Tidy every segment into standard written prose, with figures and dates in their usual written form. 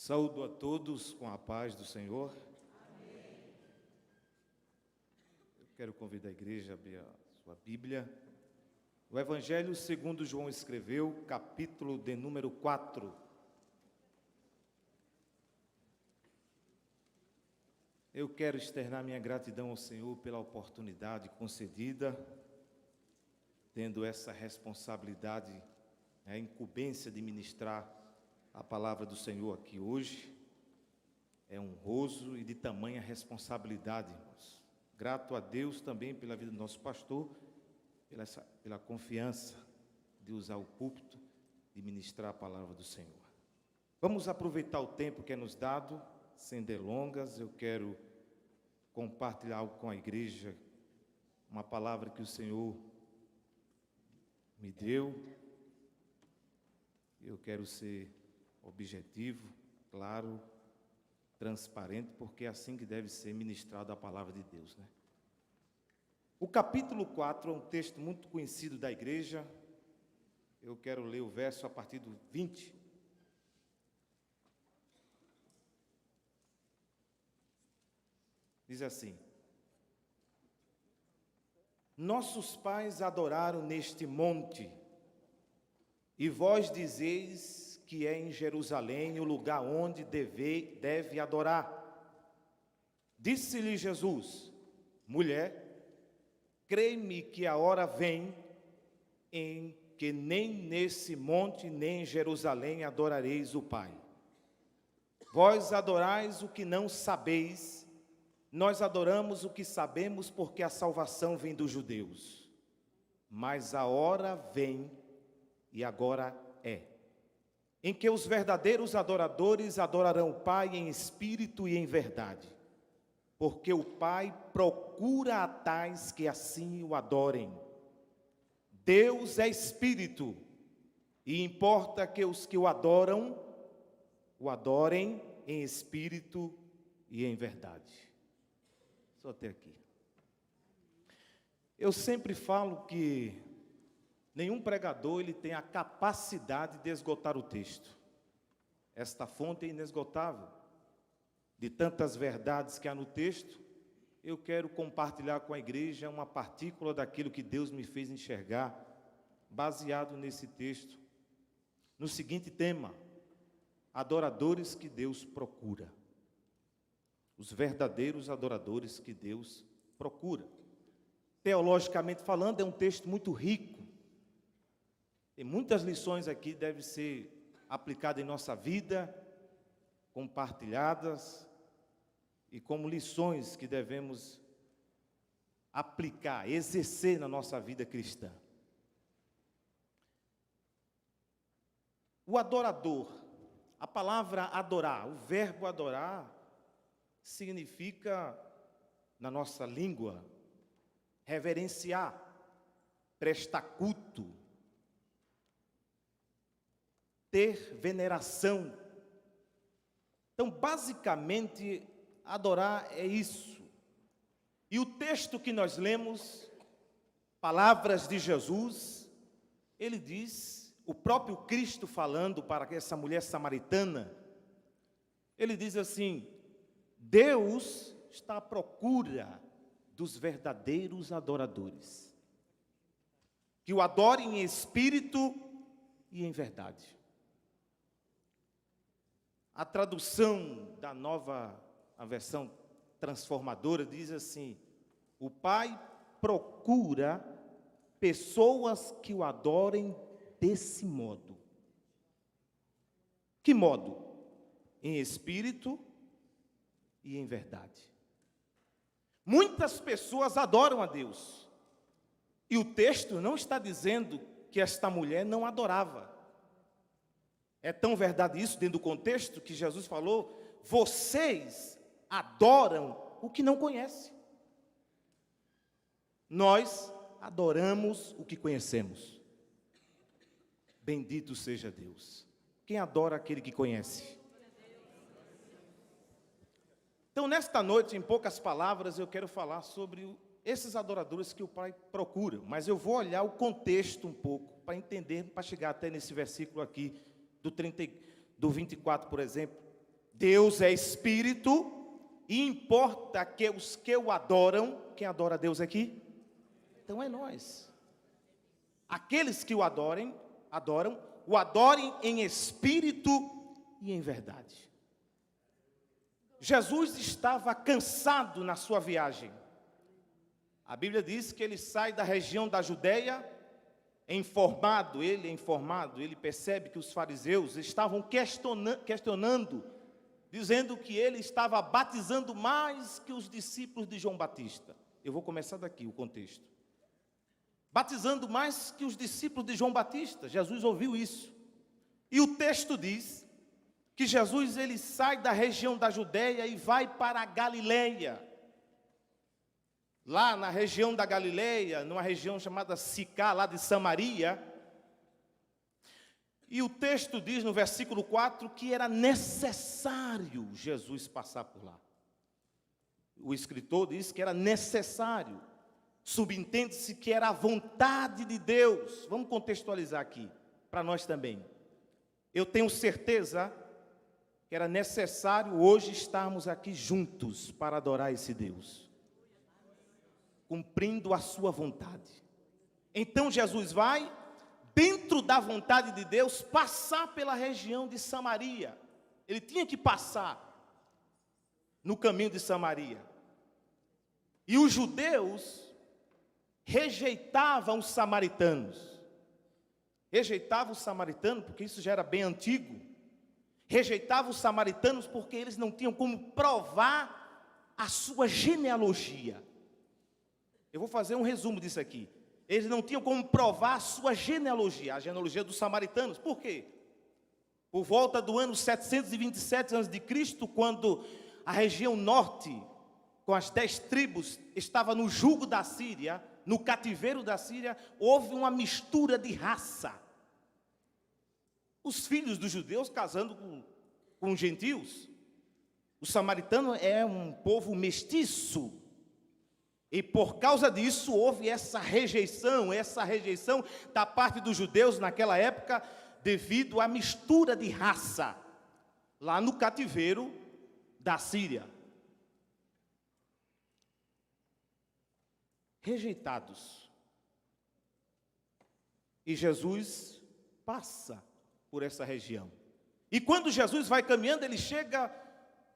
Saúdo a todos com a paz do Senhor. Amém. Eu quero convidar a igreja a abrir a sua Bíblia. O Evangelho segundo João escreveu, capítulo de número 4. Eu quero externar minha gratidão ao Senhor pela oportunidade concedida, tendo essa responsabilidade, a incumbência de ministrar a palavra do Senhor aqui hoje. É honroso e de tamanha responsabilidade, irmãos. Grato a Deus também pela vida do nosso pastor, pela confiança de usar o púlpito e ministrar a palavra do Senhor. Vamos aproveitar o tempo que é nos dado, sem delongas. Eu quero compartilhar algo com a igreja, uma palavra que o Senhor me deu. Eu quero ser objetivo, claro, transparente, porque é assim que deve ser ministrada a palavra de Deus, né? O capítulo 4 é um texto muito conhecido da igreja. Eu quero ler o verso a partir do 20. Diz assim: Nossos pais adoraram neste monte, e vós dizeis que é em Jerusalém o lugar onde deve adorar. Disse-lhe Jesus: Mulher, crê-me que a hora vem em que nem nesse monte nem em Jerusalém adorareis o Pai. Vós adorais o que não sabeis, nós adoramos o que sabemos, porque a salvação vem dos judeus. Mas a hora vem, e agora é, em que os verdadeiros adoradores adorarão o Pai em espírito e em verdade, porque o Pai procura a tais que assim o adorem. Deus é espírito, e importa que os que o adorem em espírito e em verdade. Só até aqui. Eu sempre falo que nenhum pregador ele tem a capacidade de esgotar o texto. Esta fonte é inesgotável. De tantas verdades que há no texto, eu quero compartilhar com a igreja uma partícula daquilo que Deus me fez enxergar, baseado nesse texto, no seguinte tema: adoradores que Deus procura. Os verdadeiros adoradores que Deus procura. Teologicamente falando, é um texto muito rico. Tem muitas lições aqui que devem ser aplicadas em nossa vida, compartilhadas, e como lições que devemos aplicar, exercer na nossa vida cristã. O adorador, a palavra adorar, o verbo adorar, significa, na nossa língua, reverenciar, prestar culto, ter veneração. Então, basicamente, adorar é isso. E o texto que nós lemos, palavras de Jesus, ele diz, o próprio Cristo falando para essa mulher samaritana, ele diz assim: Deus está à procura dos verdadeiros adoradores, que o adorem em espírito e em verdade. A tradução da a versão transformadora diz assim: o Pai procura pessoas que o adorem desse modo. Que modo? Em espírito e em verdade. Muitas pessoas adoram a Deus, e o texto não está dizendo que esta mulher não adorava. É tão verdade isso dentro do contexto que Jesus falou: vocês adoram o que não conhecem. Nós adoramos o que conhecemos. Bendito seja Deus. Quem adora aquele que conhece? Então, nesta noite, em poucas palavras, eu quero falar sobre esses adoradores que o Pai procura. Mas eu vou olhar o contexto um pouco, para entender, para chegar até nesse versículo aqui, do 24, por exemplo. Deus é espírito e importa que os que o adoram, quem adora Deus aqui? Então é nós. Aqueles que o adoram, o adorem em espírito e em verdade. Jesus estava cansado na sua viagem. A Bíblia diz que ele sai da região da Judeia, ele percebe que os fariseus estavam questionando, dizendo que ele estava batizando mais que os discípulos de João Batista. Eu vou começar daqui o contexto. Batizando mais que os discípulos de João Batista. Jesus ouviu isso. E o texto diz que Jesus ele sai da região da Judeia e vai para a Galileia. Lá na região da Galileia, numa região chamada Sicá, lá de Samaria. E o texto diz no versículo 4 que era necessário Jesus passar por lá. O escritor diz que era necessário. Subentende-se que era a vontade de Deus. Vamos contextualizar aqui, para nós também. Eu tenho certeza que era necessário hoje estarmos aqui juntos para adorar esse Deus, cumprindo a sua vontade. Então Jesus vai, dentro da vontade de Deus, passar pela região de Samaria. Ele tinha que passar no caminho de Samaria. E os judeus rejeitavam os samaritanos. Rejeitavam os samaritanos, porque isso já era bem antigo. Rejeitavam os samaritanos porque eles não tinham como provar a sua genealogia. Eu vou fazer um resumo disso aqui. Eles não tinham como provar a sua genealogia, a genealogia dos samaritanos. Por quê? Por volta do ano 727 a.C., quando a região norte, com as 10 tribos, estava no jugo da Síria, no cativeiro da Síria, houve uma mistura de raça. Os filhos dos judeus casando com gentios. O samaritano é um povo mestiço. E por causa disso houve essa rejeição da parte dos judeus naquela época, devido à mistura de raça, lá no cativeiro da Síria. Rejeitados. E Jesus passa por essa região. E quando Jesus vai caminhando, ele chega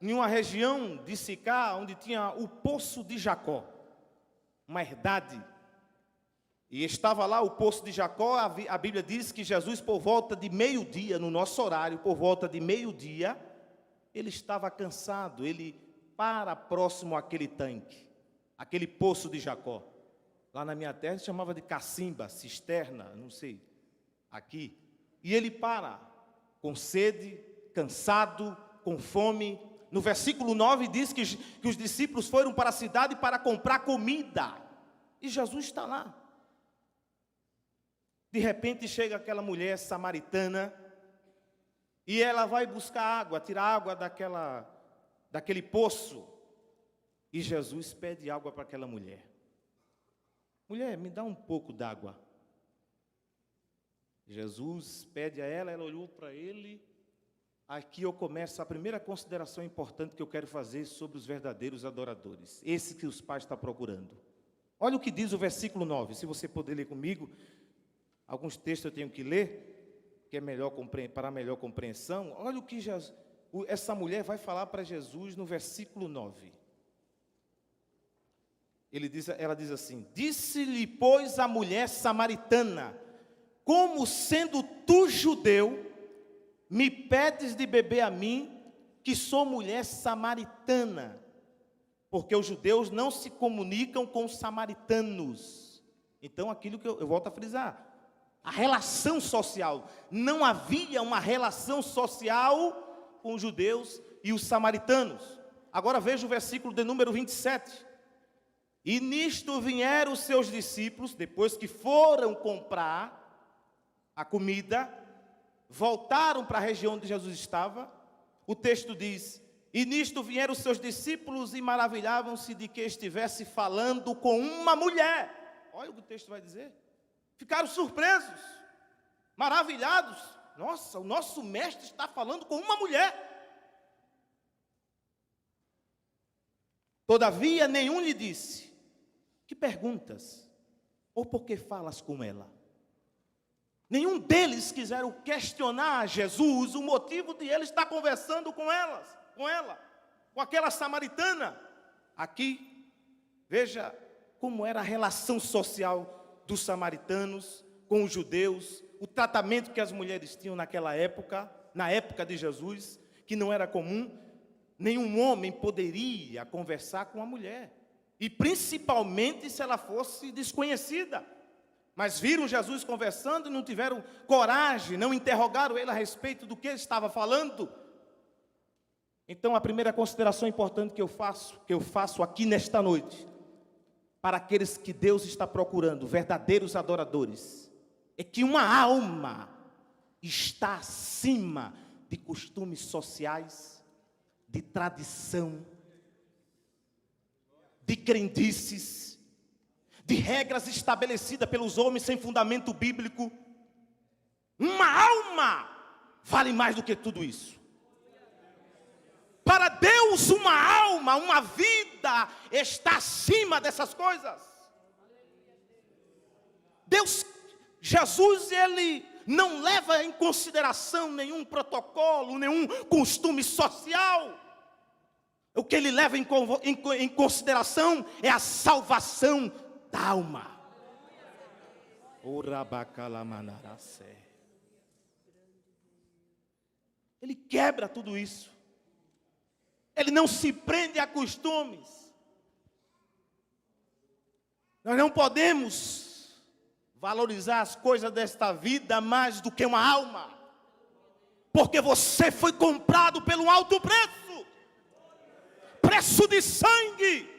em uma região de Sicá, onde tinha o poço de Jacó, uma herdade. E estava lá o poço de Jacó. A Bíblia diz que Jesus, por volta de meio-dia, no nosso horário, por volta de meio-dia, ele estava cansado, ele para próximo àquele tanque, aquele poço de Jacó. Lá na minha terra se chamava de cacimba, cisterna, não sei, aqui. E ele para, com sede, cansado, com fome. No versículo 9 diz que os discípulos foram para a cidade para comprar comida. E Jesus está lá. De repente chega aquela mulher samaritana, e ela vai buscar água, tirar água daquele poço. E Jesus pede água para aquela mulher. Mulher, me dá um pouco d'água. Jesus pede a ela, ela olhou para ele. Aqui eu começo a primeira consideração importante que eu quero fazer sobre os verdadeiros adoradores. Esse que os pais estão procurando. Olha o que diz o versículo 9. Se você puder ler comigo, alguns textos eu tenho que ler, que é melhor para melhor compreensão. Olha o que essa mulher vai falar para Jesus no versículo 9. Ela diz assim: disse-lhe, pois, a mulher samaritana: como sendo tu judeu, me pedes de beber a mim, que sou mulher samaritana? Porque os judeus não se comunicam com os samaritanos. Então, aquilo que eu volto a frisar, a relação social. Não havia uma relação social com os judeus e os samaritanos. Agora veja o versículo de número 27. E nisto vieram os seus discípulos, depois que foram comprar a comida, voltaram para a região onde Jesus estava. O texto diz: e nisto vieram os seus discípulos e maravilhavam-se de que estivesse falando com uma mulher. Olha o que o texto vai dizer. Ficaram surpresos, maravilhados. Nossa, o nosso mestre está falando com uma mulher. Todavia, nenhum lhe disse: que perguntas? Ou por que falas com ela? Nenhum deles quiseram questionar Jesus o motivo de ele estar conversando com ela, com aquela samaritana. Aqui, veja como era a relação social dos samaritanos com os judeus, o tratamento que as mulheres tinham naquela época, na época de Jesus, que não era comum. Nenhum homem poderia conversar com a mulher, e principalmente se ela fosse desconhecida. Mas viram Jesus conversando e não tiveram coragem, não interrogaram ele a respeito do que ele estava falando. Então, a primeira consideração importante que eu faço aqui nesta noite, para aqueles que Deus está procurando, verdadeiros adoradores, é que uma alma está acima de costumes sociais, de tradição, de crendices, de regras estabelecidas pelos homens sem fundamento bíblico. Uma alma vale mais do que tudo isso. Para Deus, uma alma, uma vida está acima dessas coisas. Jesus, ele não leva em consideração nenhum protocolo, nenhum costume social. O que ele leva em consideração é a salvação da alma. Ele quebra tudo isso. Ele não se prende a costumes. Nós não podemos valorizar as coisas desta vida mais do que uma alma, porque você foi comprado pelo alto preço, preço de sangue.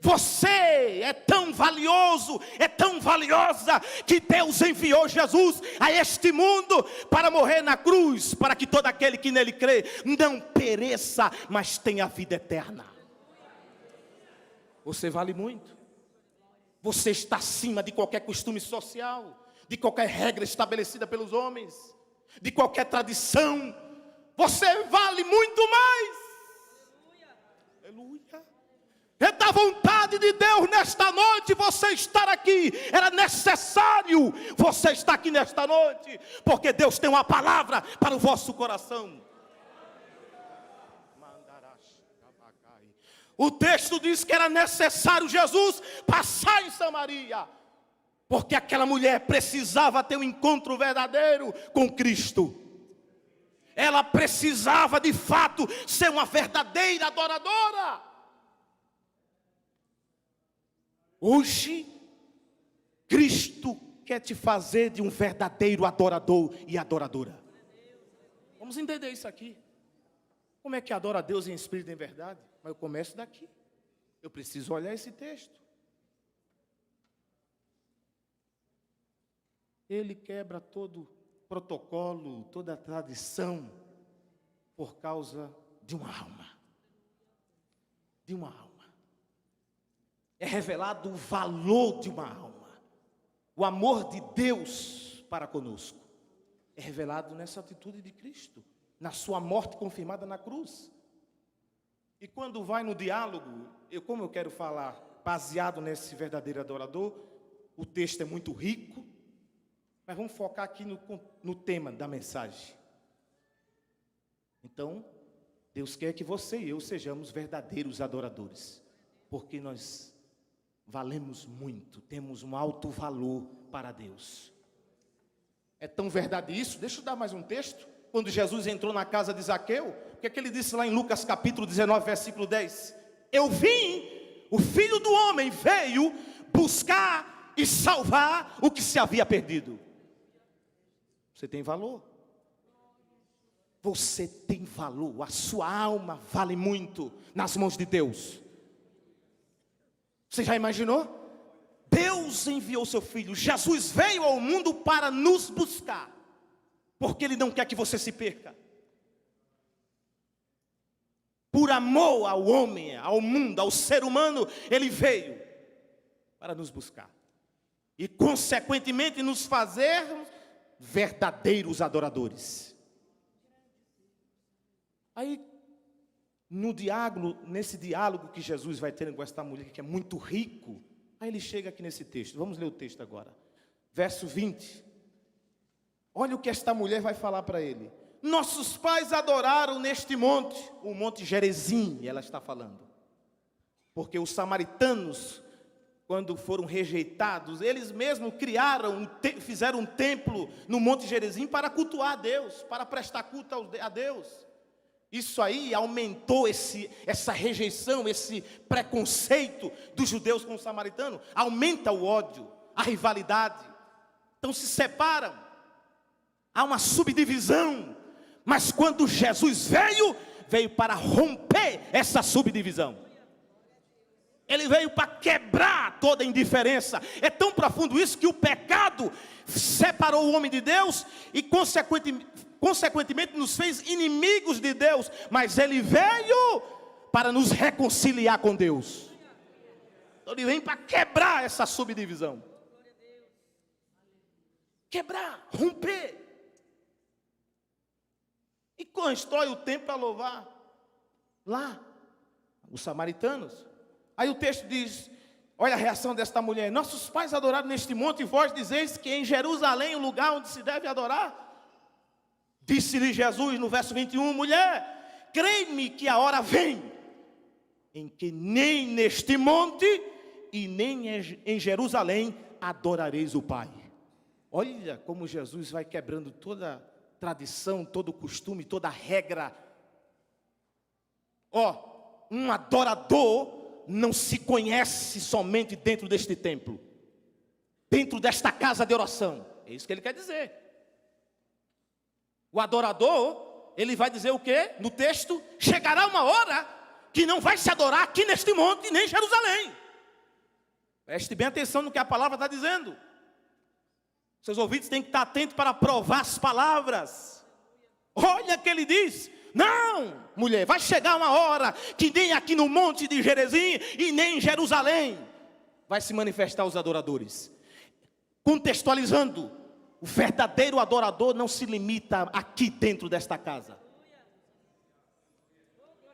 Você é tão valioso, é tão valiosa, que Deus enviou Jesus a este mundo para morrer na cruz, para que todo aquele que nele crê não pereça, mas tenha vida eterna. Você vale muito. Você está acima de qualquer costume social, de qualquer regra estabelecida pelos homens, de qualquer tradição. Você vale muito mais. Aleluia. É da vontade de Deus nesta noite você estar aqui. Era necessário você estar aqui nesta noite, porque Deus tem uma palavra para o vosso coração. O texto diz que era necessário Jesus passar em Samaria, porque aquela mulher precisava ter um encontro verdadeiro com Cristo. Ela precisava de fato ser uma verdadeira adoradora. Hoje, Cristo quer te fazer de um verdadeiro adorador e adoradora. Vamos entender isso aqui. Como é que adora a Deus em espírito e em verdade? Mas eu começo daqui. Eu preciso olhar esse texto. Ele quebra todo protocolo, toda tradição, por causa de uma alma. De uma alma. É revelado o valor de uma alma. O amor de Deus para conosco é revelado nessa atitude de Cristo, na sua morte confirmada na cruz. E quando vai no diálogo, como eu quero falar baseado nesse verdadeiro adorador, o texto é muito rico, mas vamos focar aqui no tema da mensagem. Então, Deus quer que você e eu sejamos verdadeiros adoradores, porque nós valemos muito, temos um alto valor para Deus. É tão verdade isso. Deixa eu dar mais um texto. Quando Jesus entrou na casa de Zaqueu, o que é que ele disse lá em Lucas capítulo 19, versículo 10? Eu vim, o Filho do Homem veio buscar e salvar o que se havia perdido. Você tem valor. Você tem valor. A sua alma vale muito nas mãos de Deus. Você já imaginou? Deus enviou seu Filho. Jesus veio ao mundo para nos buscar, porque Ele não quer que você se perca. Por amor ao homem, ao mundo, ao ser humano, Ele veio para nos buscar. E consequentemente nos fazer verdadeiros adoradores. Aí nesse diálogo que Jesus vai ter com esta mulher, que é muito rico, aí ele chega aqui nesse texto. Vamos ler o texto agora. Verso 20. Olha o que esta mulher vai falar para ele. Nossos pais adoraram neste monte, o Monte Gerizim, ela está falando. Porque os samaritanos, quando foram rejeitados, eles mesmos fizeram um templo no Monte Gerizim para cultuar a Deus, para prestar culto a Deus. Isso aí aumentou essa rejeição, esse preconceito dos judeus com os samaritanos. Aumenta o ódio, a rivalidade. Então se separam. Há uma subdivisão. Mas quando Jesus veio para romper essa subdivisão. Ele veio para quebrar toda a indiferença. É tão profundo isso que o pecado separou o homem de Deus e consequentemente nos fez inimigos de Deus. Mas ele veio para nos reconciliar com Deus. Então ele vem para quebrar essa subdivisão. Quebrar, romper. E constrói o templo para louvar. Lá, os samaritanos. Aí o texto diz, olha a reação desta mulher. Nossos pais adoraram neste monte e vós dizeis que em Jerusalém é o lugar onde se deve adorar. Disse-lhe Jesus no verso 21, mulher, crê-me que a hora vem, em que nem neste monte e nem em Jerusalém adorareis o Pai. Olha como Jesus vai quebrando toda tradição, todo costume, toda regra. Um adorador não se conhece somente dentro deste templo, dentro desta casa de oração. É isso que ele quer dizer. O adorador, ele vai dizer o quê? No texto, chegará uma hora que não vai se adorar aqui neste monte, nem em Jerusalém. Preste bem atenção no que a palavra está dizendo. Seus ouvidos têm que estar atentos para provar as palavras. Olha que ele diz. Não, mulher, vai chegar uma hora que nem aqui no monte de Gerizim e nem em Jerusalém vai se manifestar os adoradores. Contextualizando, o verdadeiro adorador não se limita aqui dentro desta casa.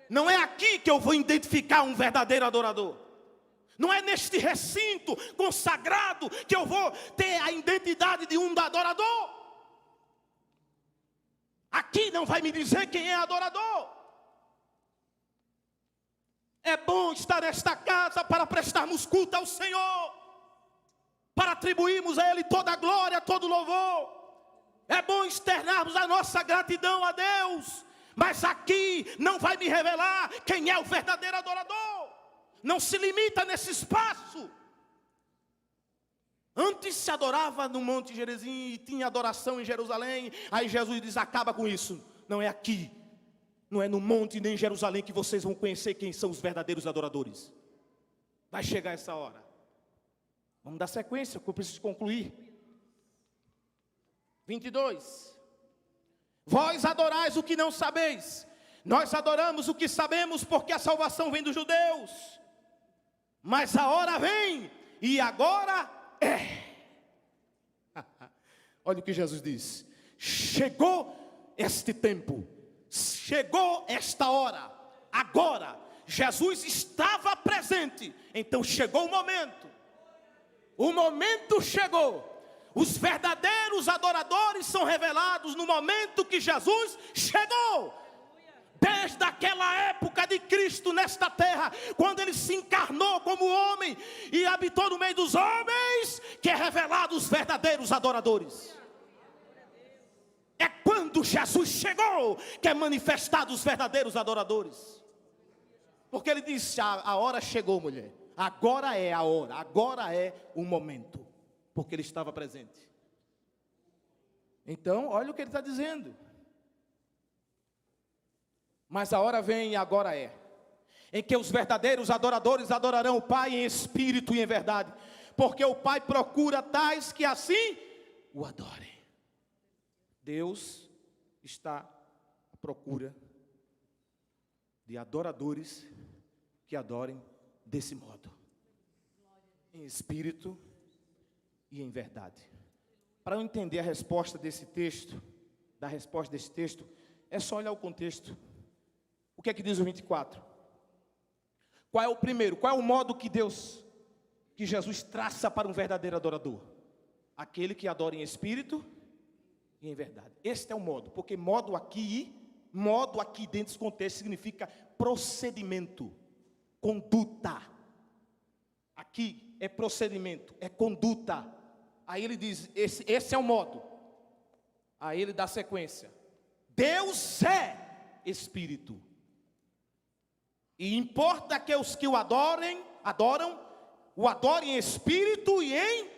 Não é aqui que eu vou identificar um verdadeiro adorador. Não é neste recinto consagrado que eu vou ter a identidade de um adorador. Aqui não vai me dizer quem é adorador. É bom estar nesta casa para prestarmos culto ao Senhor, para atribuirmos a Ele toda a glória, todo o louvor. É bom externarmos a nossa gratidão a Deus, mas aqui não vai me revelar quem é o verdadeiro adorador. Não se limita nesse espaço. Antes se adorava no Monte Gerizim e tinha adoração em Jerusalém. Aí Jesus diz, acaba com isso. Não é aqui, não é no monte nem em Jerusalém que vocês vão conhecer quem são os verdadeiros adoradores. Vai chegar essa hora. Vamos dar sequência, que eu preciso concluir. 22. Vós adorais o que não sabeis. Nós adoramos o que sabemos, porque a salvação vem dos judeus. Mas a hora vem, e agora olha o que Jesus diz. Chegou este tempo, chegou esta hora. Agora, Jesus estava presente. Então chegou o momento. O momento chegou. Os verdadeiros adoradores são revelados no momento que Jesus chegou. Desde aquela época de Cristo nesta terra, quando Ele se encarnou como homem e habitou no meio dos homens, que é revelado os verdadeiros adoradores. É quando Jesus chegou que é manifestado os verdadeiros adoradores. Porque Ele disse, a hora chegou, mulher. Agora é a hora, agora é o momento. Porque Ele estava presente. Então, olha o que Ele está dizendo. Mas a hora vem e agora é, em que os verdadeiros adoradores adorarão o Pai em espírito e em verdade, porque o Pai procura tais que assim o adorem. Deus está à procura de adoradores que adorem desse modo, em espírito e em verdade. Para eu entender a resposta desse texto, é só olhar o contexto. O O que é que diz o 24? Qual é o primeiro? Qual é o modo que Jesus traça para um verdadeiro adorador? Aquele que adora em espírito e em verdade. Este é o modo, porque modo aqui dentro desse contexto significa procedimento, conduta. Aqui é procedimento, é conduta. Aí ele diz, esse é o modo. Aí ele dá sequência. Deus é espírito. E importa que os que o adoram, o adorem em espírito e em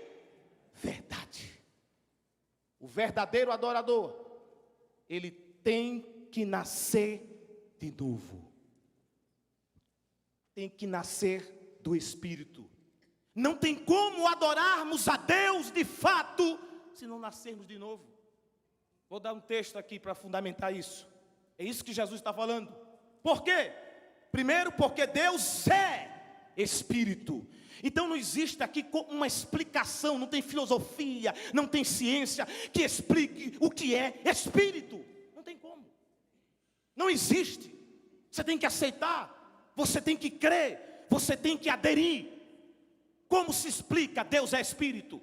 verdade. O verdadeiro adorador, ele tem que nascer de novo. Tem que nascer do espírito. Não tem como adorarmos a Deus de fato se não nascermos de novo. Vou dar um texto aqui para fundamentar isso. É isso que Jesus está falando. Por quê? Primeiro, porque Deus é espírito. Então não existe aqui uma explicação, não tem filosofia, não tem ciência que explique o que é espírito. Não tem como. Não existe. Você tem que aceitar, você tem que crer, você tem que aderir. Como se explica Deus é espírito?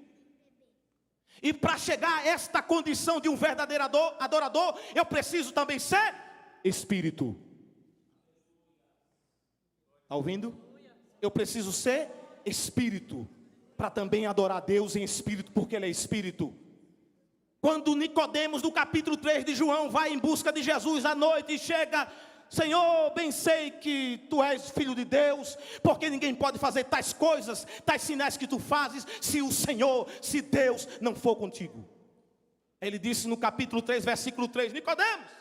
E para chegar a esta condição de um verdadeiro adorador, eu preciso também ser espírito. Está ouvindo? Eu preciso ser espírito para também adorar a Deus em espírito, porque Ele é espírito. Quando Nicodemos, no capítulo 3 de João, vai em busca de Jesus à noite e chega: Senhor, bem sei que Tu és filho de Deus, porque ninguém pode fazer tais coisas, tais sinais que Tu fazes, se o Senhor, se Deus não for contigo. Ele disse no capítulo 3, versículo 3, Nicodemos,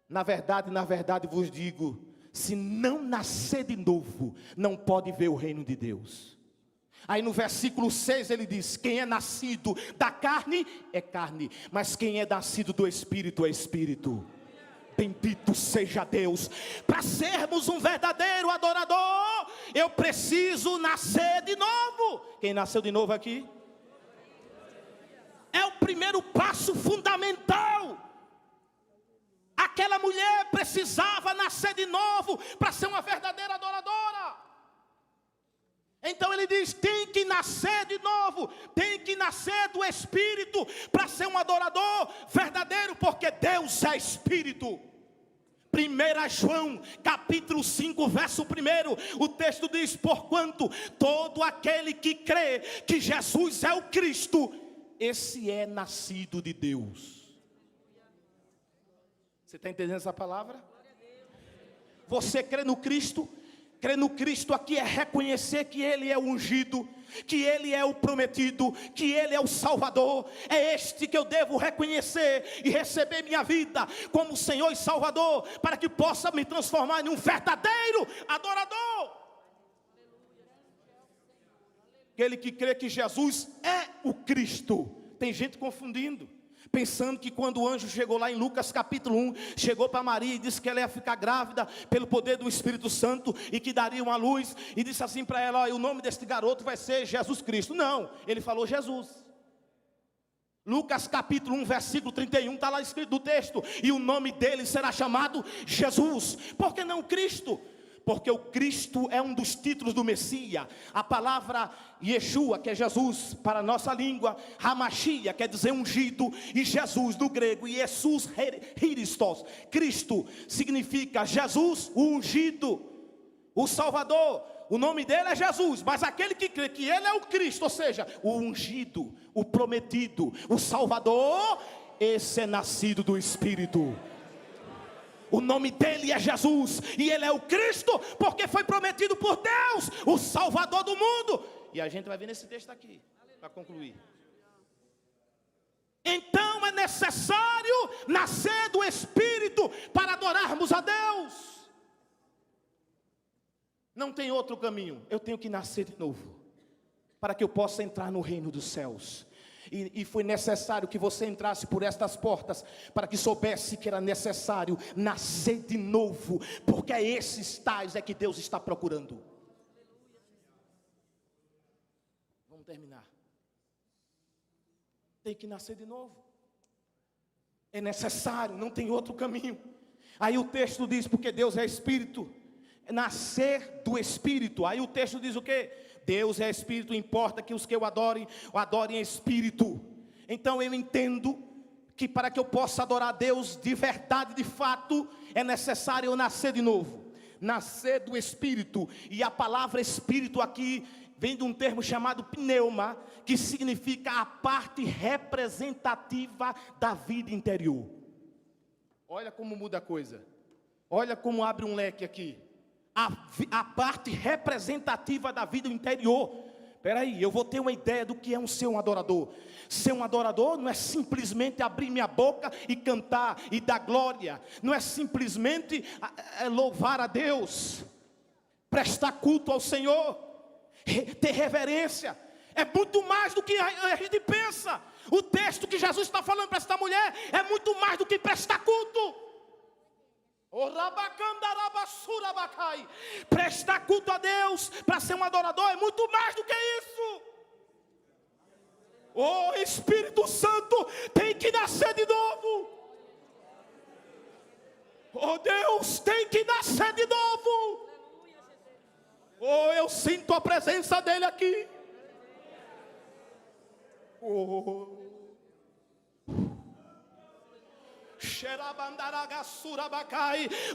na verdade vos digo, se não nascer de novo, não pode ver o reino de Deus. Aí no versículo 6 ele diz, quem é nascido da carne, é carne, mas quem é nascido do Espírito, é Espírito. Bendito seja Deus. Para sermos um verdadeiro adorador, eu preciso nascer de novo. Quem nasceu de novo aqui? É o primeiro passo fundamental. Aquela mulher precisava nascer de novo para ser uma verdadeira adoradora. Então ele diz, tem que nascer de novo, tem que nascer do Espírito para ser um adorador verdadeiro, porque Deus é Espírito. 1 João, capítulo 5, verso 1, o texto diz, porquanto todo aquele que crê que Jesus é o Cristo, esse é nascido de Deus. Você está entendendo essa palavra? Você crê no Cristo? Crer no Cristo aqui é reconhecer que Ele é o ungido, que Ele é o prometido, que Ele é o Salvador. É este que eu devo reconhecer e receber minha vida como Senhor e Salvador, para que possa me transformar em um verdadeiro adorador. Aquele que crê que Jesus é o Cristo. Tem gente confundindo, pensando que quando o anjo chegou lá em Lucas capítulo 1, chegou para Maria e disse que ela ia ficar grávida pelo poder do Espírito Santo e que daria uma luz, e disse assim para ela, o nome deste garoto vai ser Jesus Cristo. Não, ele falou Jesus. Lucas capítulo 1, versículo 31, está lá escrito no texto, e o nome dele será chamado Jesus. Por que não Cristo? Porque o Cristo é um dos títulos do Messias. A palavra Yeshua, que é Jesus para a nossa língua, Hamashia, quer dizer ungido, e Jesus do grego, Jesus Christos, Cristo significa Jesus, o ungido, o Salvador. O nome dele é Jesus, mas aquele que crê que ele é o Cristo, ou seja, o ungido, o prometido, o Salvador, esse é nascido do Espírito. O nome dele é Jesus, e ele é o Cristo, porque foi prometido por Deus, o Salvador do mundo. E a gente vai ver nesse texto aqui, para concluir. Então é necessário nascer do Espírito para adorarmos a Deus. Não tem outro caminho, eu tenho que nascer de novo, para que eu possa entrar no reino dos céus. E foi necessário que você entrasse por estas portas, para que soubesse que era necessário nascer de novo, porque é esses tais que Deus está procurando. Vamos terminar. Tem que nascer de novo. É necessário, não tem outro caminho. Aí o texto diz, porque Deus é Espírito, nascer do Espírito. Aí o texto diz o quê? Deus é Espírito, importa que os que o adorem em Espírito. Então eu entendo que para que eu possa adorar a Deus de verdade, de fato, é necessário eu nascer de novo, nascer do Espírito. E a palavra Espírito aqui vem de um termo chamado pneuma, que significa a parte representativa da vida interior. Olha como muda a coisa, olha como abre um leque aqui, a parte representativa da vida interior. Espera aí, eu vou ter uma ideia do que é ser um adorador. Ser um adorador não é simplesmente abrir minha boca e cantar e dar glória, não é simplesmente louvar a Deus, prestar culto ao Senhor, ter reverência. É muito mais do que a gente pensa. O texto que Jesus está falando para esta mulher é muito mais do que prestar culto. Prestar culto a Deus para ser um adorador é muito mais do que isso. O Espírito Santo tem que nascer de novo. Oh, Deus tem que nascer de novo. Oh, eu sinto a presença dele aqui. Oh.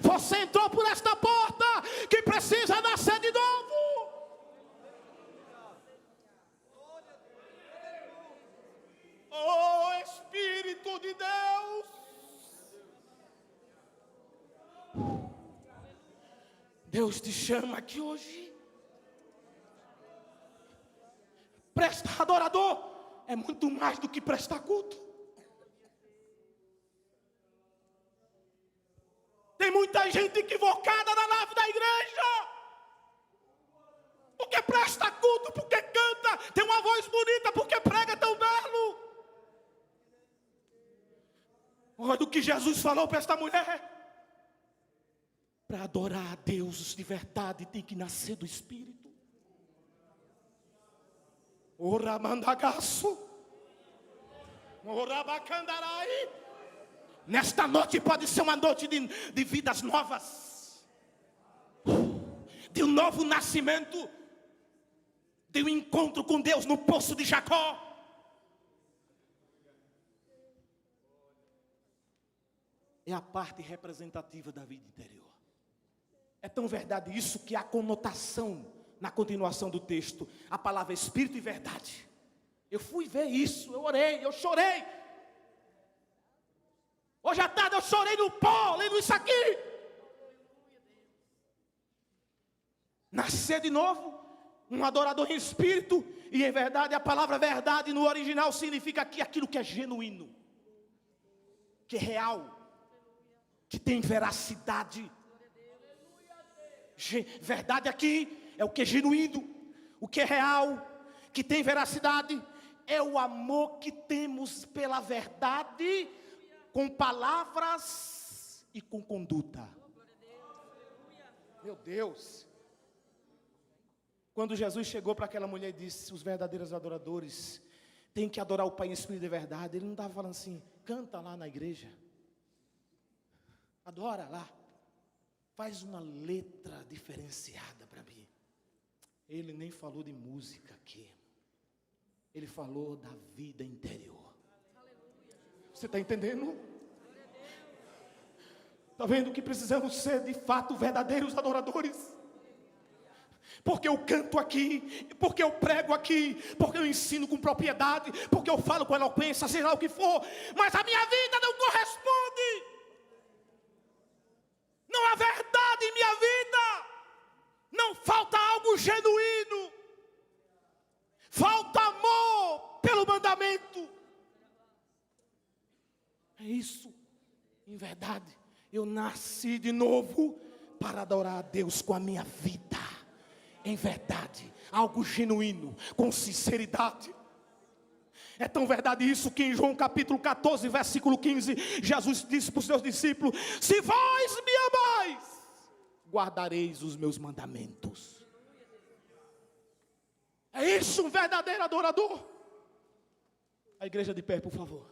Você entrou por esta porta que precisa nascer de novo. Oh, Espírito de Deus. Deus te chama aqui hoje. Prestar adorador é muito mais do que prestar culto. Tem muita gente equivocada na nave da igreja, porque presta culto, porque canta, tem uma voz bonita, porque prega tão belo. Olha o que Jesus falou para esta mulher. Para adorar a Deus de verdade tem que nascer do Espírito. Ora mandagaço, ora bacandarai. Nesta noite pode ser uma noite de vidas novas, de um novo nascimento, de um encontro com Deus no poço de Jacó. É a parte representativa da vida interior. É tão verdade isso que há conotação na continuação do texto, a palavra Espírito e verdade. Eu fui ver isso, eu orei, eu chorei. Hoje à tarde eu chorei no pó, lendo isso aqui. Nascer de novo, um adorador em espírito e em verdade. A palavra verdade no original significa aqui aquilo que é genuíno, que é real, que tem veracidade. Verdade aqui é o que é genuíno, o que é real, que tem veracidade. É o amor que temos pela verdade, com palavras e com conduta. Meu Deus. Quando Jesus chegou para aquela mulher e disse: os verdadeiros adoradores têm que adorar o Pai em espírito de verdade. Ele não estava falando assim: canta lá na igreja, adora lá, faz uma letra diferenciada para mim. Ele nem falou de música aqui. Ele falou da vida interior. Você está entendendo? Está vendo que precisamos ser de fato verdadeiros adoradores? Porque eu canto aqui, porque eu prego aqui, porque eu ensino com propriedade, porque eu falo com eloquência, seja lá o que for, mas a minha vida não corresponde. Não há verdade em minha vida. Não falta algo genuíno. Falta amor pelo mandamento. É isso. Em verdade, eu nasci de novo para adorar a Deus com a minha vida. Em verdade, algo genuíno, com sinceridade. É tão verdade isso que em João capítulo 14, versículo 15, Jesus disse para os seus discípulos: se vós me amais, guardareis os meus mandamentos. É isso um verdadeiro adorador. A igreja de pé, por favor.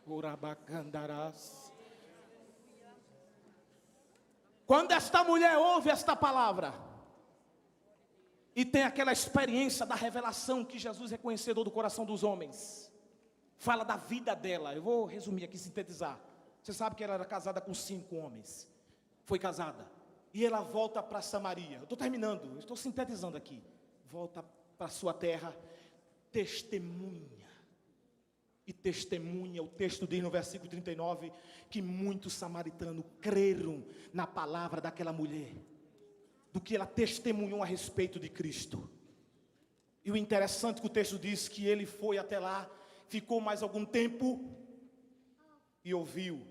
Urabacandarás. Quando esta mulher ouve esta palavra e tem aquela experiência da revelação que Jesus é conhecedor do coração dos homens, fala da vida dela. Eu vou resumir aqui, sintetizar. Você sabe que ela era casada com 5 homens. Foi casada. E ela volta para Samaria. Eu estou terminando, eu estou sintetizando aqui. Volta para sua terra, testemunha. E testemunha, o texto diz no versículo 39, que muitos samaritanos creram na palavra daquela mulher, do que ela testemunhou a respeito de Cristo. E o interessante é que o texto diz que ele foi até lá, ficou mais algum tempo e ouviu.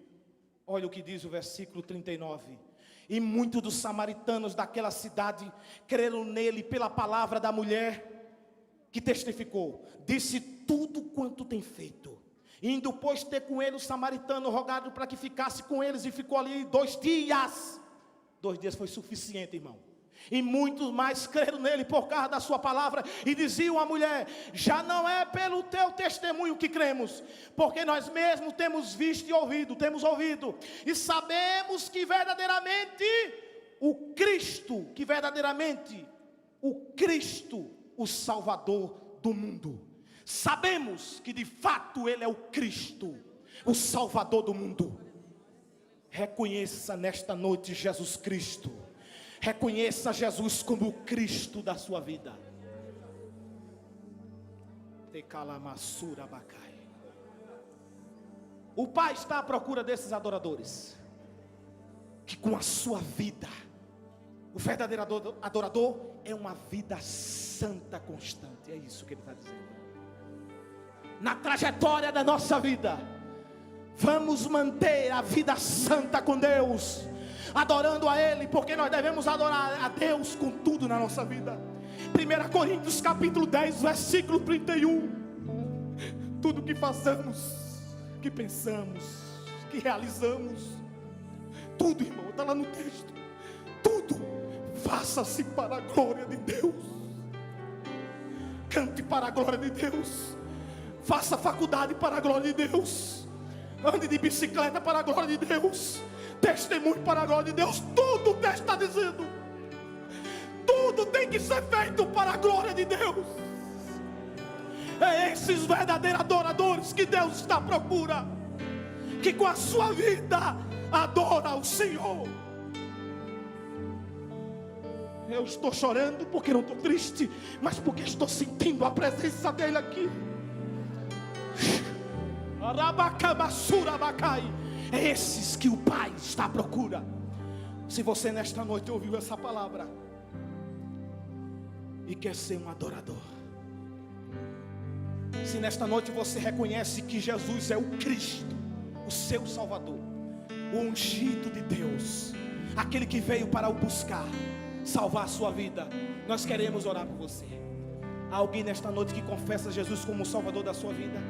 Olha o que diz o versículo 39. E muitos dos samaritanos daquela cidade creram nele pela palavra da mulher que testificou. Disse tudo quanto tem feito. Indo, pois, ter com ele o samaritano, rogado para que ficasse com eles, e ficou ali 2 dias. 2 dias foi suficiente, irmão. E muitos mais creram nele por causa da sua palavra. E diziam à mulher: já não é pelo teu testemunho que cremos, porque nós mesmos temos visto e ouvido, e sabemos que verdadeiramente o Cristo, o Salvador do mundo. Sabemos que de fato Ele é o Cristo, o Salvador do mundo. Reconheça nesta noite Jesus Cristo. Reconheça Jesus como o Cristo da sua vida. O Pai está à procura desses adoradores, que com a sua vida, o verdadeiro adorador é uma vida santa constante. É isso que ele está dizendo. Na trajetória da nossa vida, vamos manter a vida santa com Deus, adorando a Ele, porque nós devemos adorar a Deus com tudo na nossa vida. 1 Coríntios capítulo 10, versículo 31. Tudo que façamos, que pensamos, que realizamos, tudo, irmão, está lá no texto. Tudo, faça-se para a glória de Deus. Cante para a glória de Deus. Faça faculdade para a glória de Deus. Ande de bicicleta para a glória de Deus. Testemunho para a glória de Deus. Tudo o texto está dizendo. Tudo tem que ser feito para a glória de Deus. É esses verdadeiros adoradores que Deus está à procura, que com a sua vida adora o Senhor. Eu estou chorando porque não estou triste, mas porque estou sentindo a presença dele aqui. É esses que o Pai está à procura. Se você nesta noite ouviu essa palavra e quer ser um adorador, se nesta noite você reconhece que Jesus é o Cristo, o seu Salvador, o ungido de Deus, aquele que veio para o buscar, salvar a sua vida, nós queremos orar por você. Há alguém nesta noite que confessa Jesus como o Salvador da sua vida?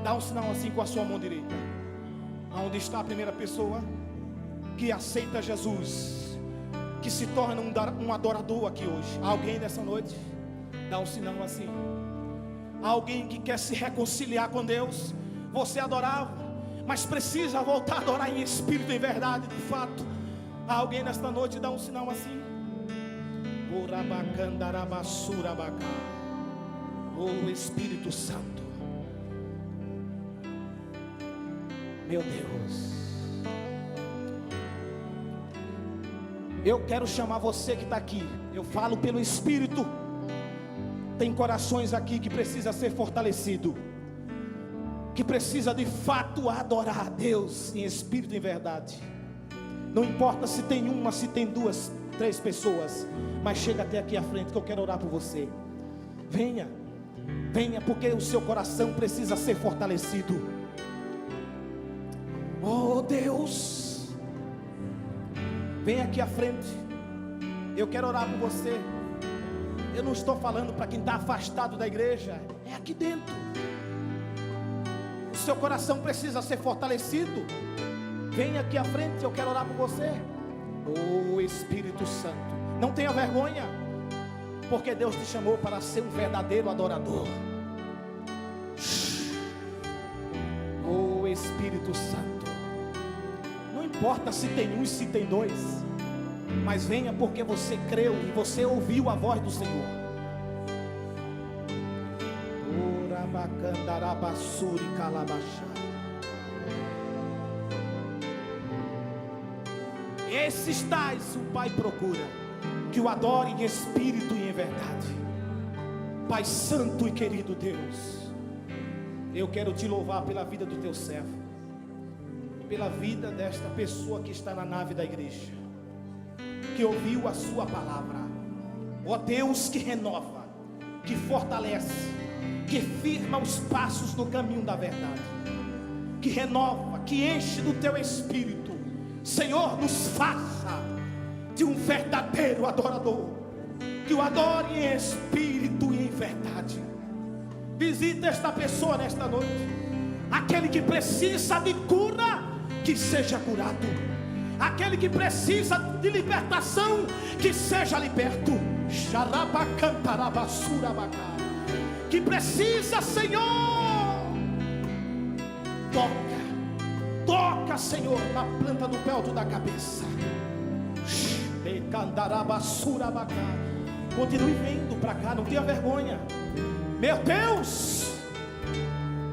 Dá um sinal assim com a sua mão direita. Aonde está a primeira pessoa que aceita Jesus, que se torna um adorador aqui hoje? Há alguém nessa noite? Dá um sinal assim. Há alguém que quer se reconciliar com Deus? Você adorava, mas precisa voltar a adorar em espírito e em verdade, de fato. Há alguém nesta noite? Dá um sinal assim. Oh Espírito Santo, meu Deus, eu quero chamar você que está aqui. Eu falo pelo Espírito. Tem corações aqui que precisa ser fortalecido, que precisa de fato adorar a Deus em espírito e em verdade. Não importa se tem uma, se tem 2, 3 pessoas, mas chega até aqui à frente que eu quero orar por você. Venha, venha, porque o seu coração precisa ser fortalecido. Oh Deus, vem aqui à frente. Eu quero orar por você. Eu não estou falando para quem está afastado da igreja, é aqui dentro. O seu coração precisa ser fortalecido. Vem aqui à frente, eu quero orar por você. Oh Espírito Santo, não tenha vergonha, porque Deus te chamou para ser um verdadeiro adorador. Oh Espírito Espírito Santo. Não importa se tem um e se tem dois, mas venha porque você creu e você ouviu a voz do Senhor. Orabacandarabasuri calabachá. Esses tais o Pai procura, que o adore em espírito e em verdade. Pai santo e querido Deus, eu quero te louvar pela vida do teu servo, pela vida desta pessoa que está na nave da igreja, que ouviu a sua palavra. Ó Deus, que renova, que fortalece, que firma os passos no caminho da verdade, que renova, que enche do teu espírito. Senhor, nos faça de um verdadeiro adorador, que o adore em espírito e em verdade. Visita esta pessoa nesta noite. Aquele que precisa de cura, que seja curado. Aquele que precisa de libertação, que seja liberto. Que precisa, Senhor, toca, Senhor, na planta do pé da cabeça. Continue vindo para cá, não tenha vergonha. Meu Deus,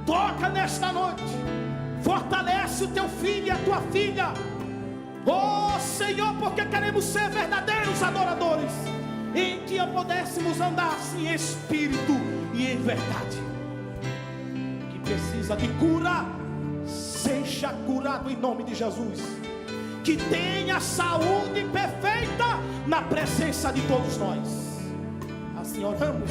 toca nesta noite, fortalece o teu filho e a tua filha. Oh Senhor, porque queremos ser verdadeiros adoradores, em que pudéssemos andar assim em espírito e em verdade. Que precisa de cura, seja curado em nome de Jesus. Que tenha saúde perfeita na presença de todos nós. Assim oramos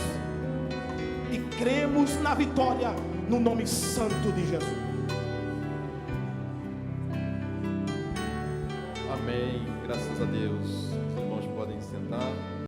e cremos na vitória no nome santo de Jesus. Amém. Graças a Deus. Os irmãos podem sentar.